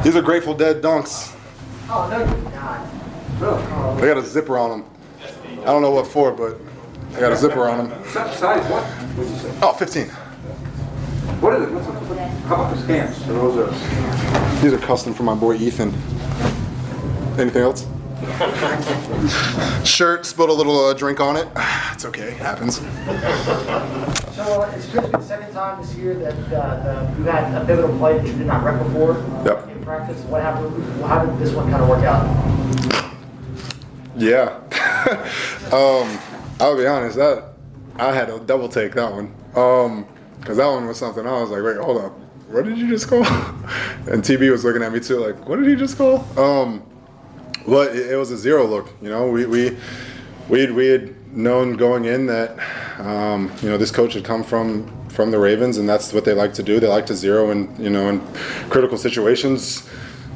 These are Grateful Dead dunks. Oh, no, you're not. They got a zipper on them. I don't know what for, but they got a zipper on them. Size what? What did you say? Oh, 15. What is it? How about the stamps? These are custom for my boy Ethan. Anything else? Shirt, spilled a little drink on it. It's okay, it happens. So it's supposed to be the second time this year that you had a pivotal play that you did not rep before in practice. What happened? How did this one kind of work out? Yeah. I'll be honest, that I had to double take that one. Because that one was something I was like, wait, hold up. What did you just call? And TB was looking at me too, like, what did he just call? But it was a zero look. You know, we had known going in that this coach had come from the Ravens, and that's what they like to do. They like to zero, and in critical situations.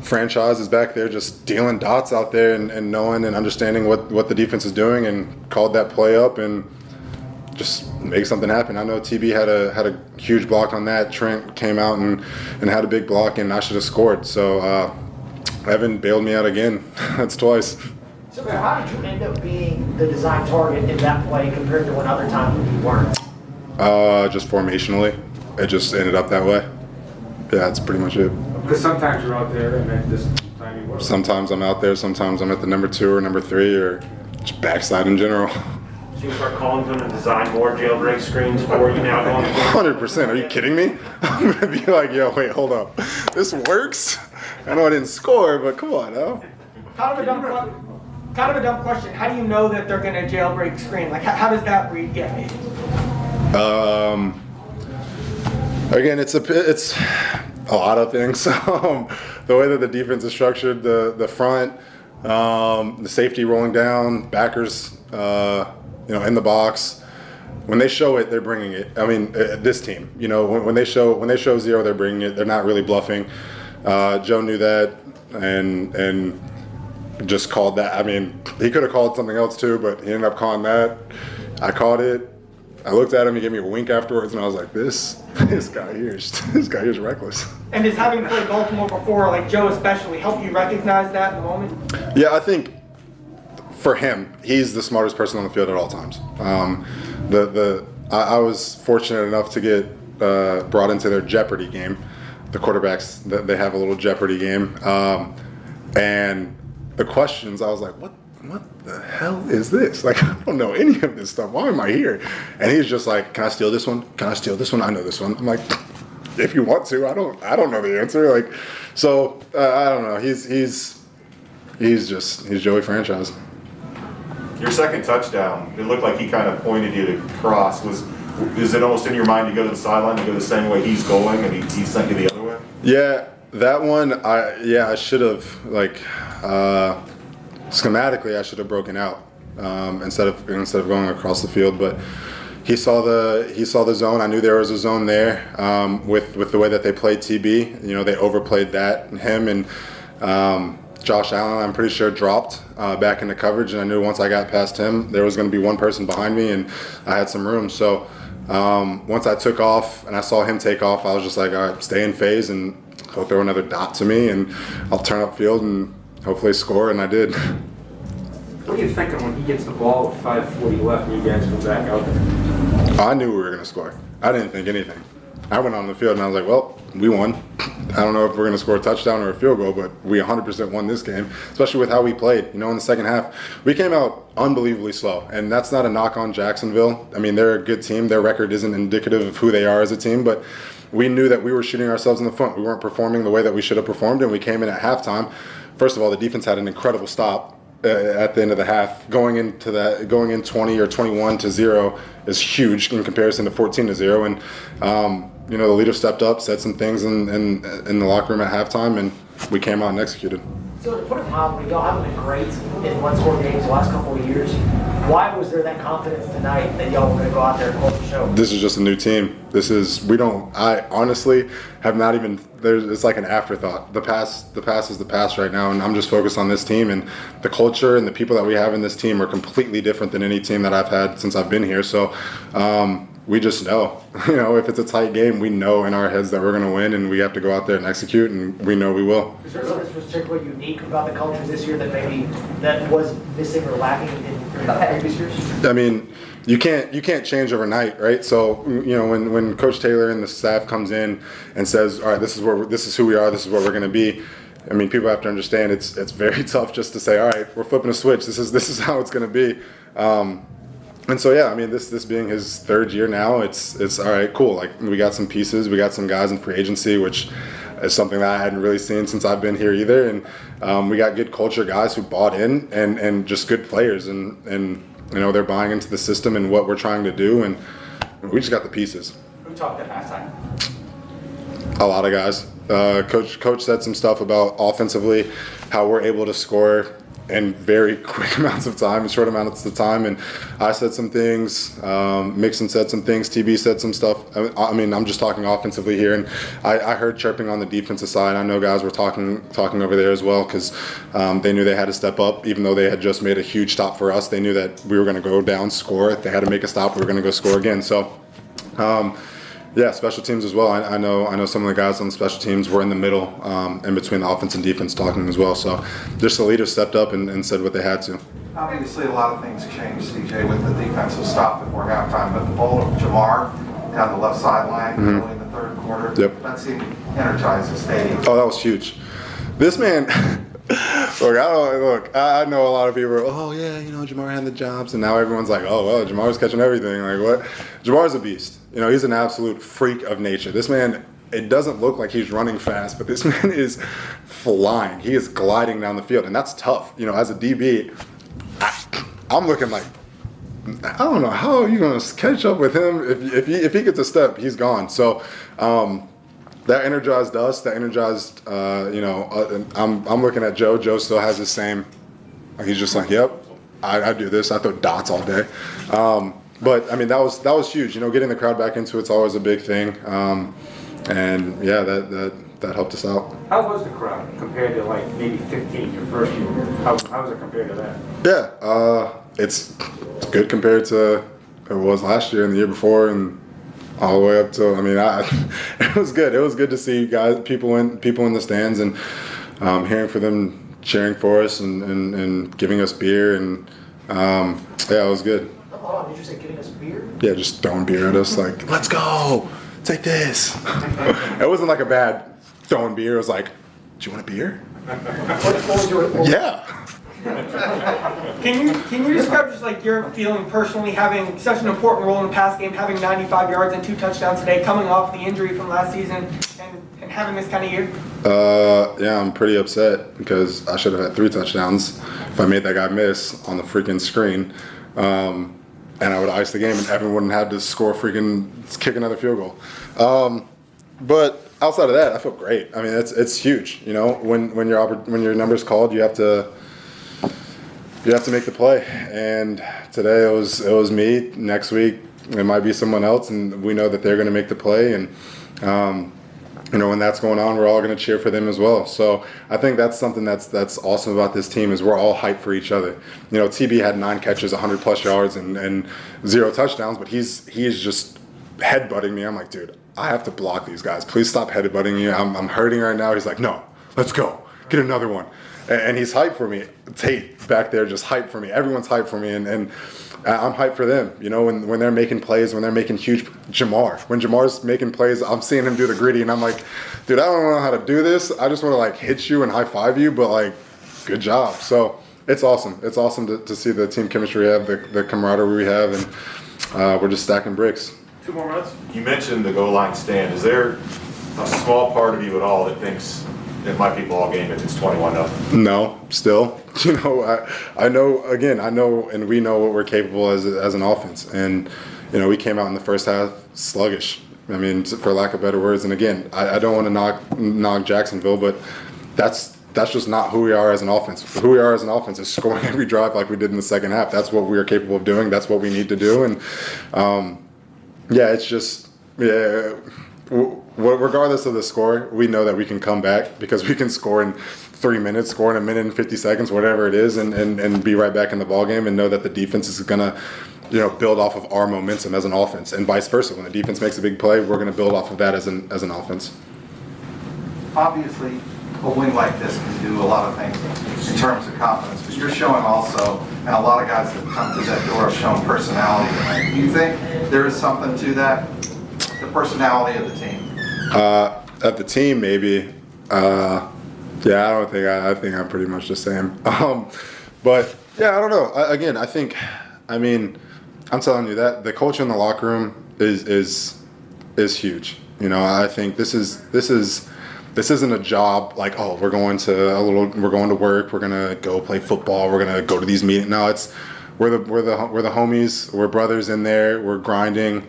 Franchise is back there just dealing dots out there and knowing and understanding what the defense is doing, and called that play up and just make something happen. I know TB had a huge block on that. Trent came out and had a big block, and I should have scored. So Evan bailed me out again. That's twice. So how did you end up being the design target in that play compared to when other times when you weren't? Just formationally, it just ended up that way. Yeah, that's pretty much it. Because sometimes you're out there and then this time you weren't. Sometimes I'm out there, sometimes I'm at the number 2 or number 3 or just backside in general. So you start calling them to design more jailbreak screens for you now going forward? 100%. Are you kidding me? I'm going to be like, yo, wait, hold up. This works? I know I didn't score, but come on, now. Kind of a dumb question. How do you know that they're going to jailbreak screen? Like, how does that read get made? Again, it's a lot of things. The way that the defense is structured, the front, the safety rolling down, backers, in the box. When they show it, they're bringing it. I mean, this team, when they show zero, they're bringing it. They're not really bluffing. Joe knew that and just called that. I mean, he could have called something else too, but he ended up calling that. I called it. I looked at him. He gave me a wink afterwards, and I was like, "This guy here is reckless." And does having played Baltimore before, like Joe especially, help you recognize that in the moment? Yeah, I think for him, he's the smartest person on the field at all times. I was fortunate enough to get brought into their Jeopardy game. The quarterbacks, they have a little Jeopardy game, and the questions, I was like, what the hell is this? Like, I don't know any of this stuff. Why am I here? And he's just like, can I steal this one? Can I steal this one? I know this one. I'm like, if you want to, I don't know the answer. Like, so I don't know. He's Joey Franchise. Your second touchdown, it looked like he kind of pointed you to cross. Is it almost in your mind to go to the sideline to go the same way he's going, and he sent you the other way? Yeah, that one. I should have schematically, I should have broken out instead of going across the field. But he saw the zone. I knew there was a zone there with the way that they played TB. They overplayed that. Him and Josh Allen, I'm pretty sure, dropped back into coverage, and I knew once I got past him, there was going to be one person behind me, and I had some room. So once I took off and I saw him take off, I was just like, all right, stay in phase and he'll throw another dot to me, and I'll turn upfield and hopefully score, and I did. What are you thinking when he gets the ball with 5:40 left and you guys go back out there? I knew we were going to score. I didn't think anything. I went on the field and I was like, well, we won. I don't know if we're going to score a touchdown or a field goal, but we 100% won this game, especially with how we played. In the second half, we came out unbelievably slow, and that's not a knock on Jacksonville. I mean, they're a good team. Their record isn't indicative of who they are as a team, but we knew that we were shooting ourselves in the foot. We weren't performing the way that we should have performed, and we came in at halftime. First of all, the defense had an incredible stop at the end of the half. Going in 20 or 21-0 is huge in comparison to 14-0, and the leader stepped up, said some things in the locker room at halftime, and we came out and executed. So to put it mildly, y'all haven't been great in one-score games the last couple of years. Why was there that confidence tonight that y'all were going to go out there and close the show? This is just a new team. I honestly have not even, it's like an afterthought. The past is the past right now, and I'm just focused on this team, and the culture and the people that we have in this team are completely different than any team that I've had since I've been here. So we just know, if it's a tight game, we know in our heads that we're going to win, and we have to go out there and execute, and we know we will. Is there something particularly unique about the culture this year that was missing or lacking in previous years? I mean, you can't change overnight, right? So when Coach Taylor and the staff comes in and says, all right, this is who we are, this is what we're going to be. I mean, people have to understand it's very tough just to say, all right, we're flipping a switch. This is how it's going to be. And so, yeah, I mean, this being his third year now, it's all right, cool. Like, we got some pieces, we got some guys in free agency, which is something that I hadn't really seen since I've been here either. And we got good culture guys who bought in and just good players. And they're buying into the system and what we're trying to do. And we just got the pieces. Who talked at halftime? A lot of guys. Coach said some stuff about offensively, how we're able to score in very quick amounts of time, in short amounts of time. And I said some things, Mixon said some things, TB said some stuff. I mean, I'm just talking offensively here. And I heard chirping on the defensive side. I know guys were talking over there as well, because they knew they had to step up, even though they had just made a huge stop for us. They knew that we were going to go down, score. If they had to make a stop, we were going to go score again. So, yeah, special teams as well. I know some of the guys on the special teams were in the middle, in between the offense and defense talking as well. So just the leaders stepped up and said what they had to. Obviously, a lot of things changed, CJ, with the defensive stop before halftime, but the ball of Jamar down the left sideline early in the third quarter, that seemed to energize the stadium. Oh, that was huge. This man, I know a lot of people are, Jamar had the jobs, and now everyone's like, oh, well, Jamar's catching everything. Like, what? Jamar's a beast. He's an absolute freak of nature. This man, it doesn't look like he's running fast, but this man is flying. He is gliding down the field, and that's tough. As a DB, I'm looking like, I don't know, how are you going to catch up with him? If he gets a step, he's gone. So that energized us. That energized, I'm looking at Joe. Joe still has the same, he's just like, yep, I do this. I throw dots all day. But I mean, that was huge. Getting the crowd back into it's always a big thing. And yeah, that helped us out. How was the crowd compared to like maybe 15 your first year? How was it compared to that? Yeah, it's good compared to it was last year and the year before and all the way up to. I mean, it was good. It was good to see people in the stands and hearing for them cheering for us and giving us beer and yeah, it was good. Hold on, did you say giving us beer? Yeah, just throwing beer at us like, let's go, take this. It wasn't like a bad throwing beer. It was like, do you want a beer? What was your? Yeah. Can you describe just like your feeling personally, having such an important role in the pass game, having 95 yards and 2 touchdowns today, coming off the injury from last season, and having this kind of year? Yeah, I'm pretty upset because I should have had 3 touchdowns if I made that guy miss on the freaking screen. And I would have iced the game and Evan wouldn't have to kick another field goal. But outside of that, I feel great. I mean, it's huge. When your number's called, you have to make the play. And today it was me. Next week it might be someone else, and we know that they're going to make the play. And when that's going on, we're all going to cheer for them as well. So I think that's something that's awesome about this team is we're all hyped for each other. TB had 9 catches, 100+ yards, and 0 touchdowns, but he's just headbutting me. I'm like, dude, I have to block these guys. Please stop headbutting me. I'm hurting right now. He's like, no, let's go. Get another one. And he's hyped for me. Tate back there just hyped for me. Everyone's hyped for me, and I'm hyped for them. When they're making plays, when they're making huge. When Jamar's making plays, I'm seeing him do the gritty, and I'm like, dude, I don't know how to do this. I just want to like hit you and high five you, but like, good job. So it's awesome. It's awesome to see the team chemistry we have, the camaraderie we have, and we're just stacking bricks. 2 more minutes. You mentioned the goal line stand. Is there a small part of you at all that thinks it might be ball game if it's 21-0? No, still. I know, and we know what we're capable as an offense. And, we came out in the first half sluggish. I mean, for lack of better words. And again, I don't want to knock Jacksonville, but that's just not who we are as an offense. Who we are as an offense is scoring every drive like we did in the second half. That's what we are capable of doing. That's what we need to do. And, it's just, regardless of the score, we know that we can come back because we can score in 3 minutes, score in a minute and 50 seconds, whatever it is, and be right back in the ballgame, and know that the defense is going to, build off of our momentum as an offense, and vice versa. When the defense makes a big play, we're going to build off of that as an offense. Obviously, a win like this can do a lot of things in terms of confidence, but you're showing also, and a lot of guys that come through that door have shown personality tonight. Do you think there is something to that, the personality of the team? Of the team, maybe. Yeah, I think I'm pretty much the same. But yeah, I don't know. I'm telling you that the culture in the locker room is huge. I think this isn't a job like, oh, we're going to work, we're gonna go play football, we're gonna go to these meetings. No, we're the homies, we're brothers in there, we're grinding,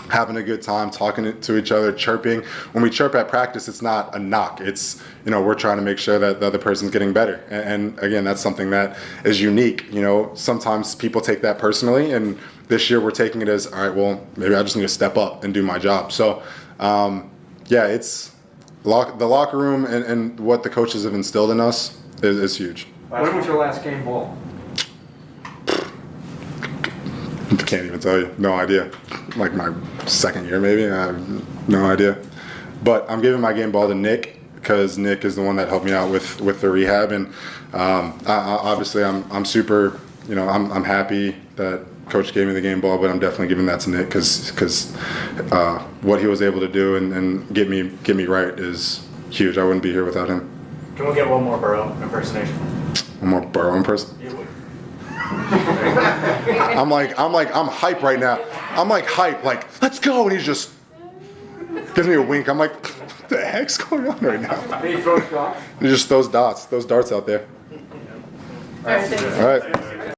having a good time, talking to each other, chirping. When we chirp at practice, it's not a knock. It's, we're trying to make sure that the other person's getting better. And again, that's something that is unique. Sometimes people take that personally, and this year we're taking it as, all right, well, maybe I just need to step up and do my job. So, it's the locker room and what the coaches have instilled in us is huge. When was your last game ball? Can't even tell you. No idea. Like my second year, maybe. I have no idea. But I'm giving my game ball to Nick because Nick is the one that helped me out with the rehab, and obviously I'm super. I'm happy that Coach gave me the game ball, but I'm definitely giving that to Nick because what he was able to do and get me right is huge. I wouldn't be here without him. Can we get one more Burrow impersonation? One more Burrow impersonation. I'm hype right now. I'm like hype, like, let's go, and he's just gives me a wink. I'm like, what the heck's going on right now? He throws dots. He just throws darts out there. All right, thanks. All right.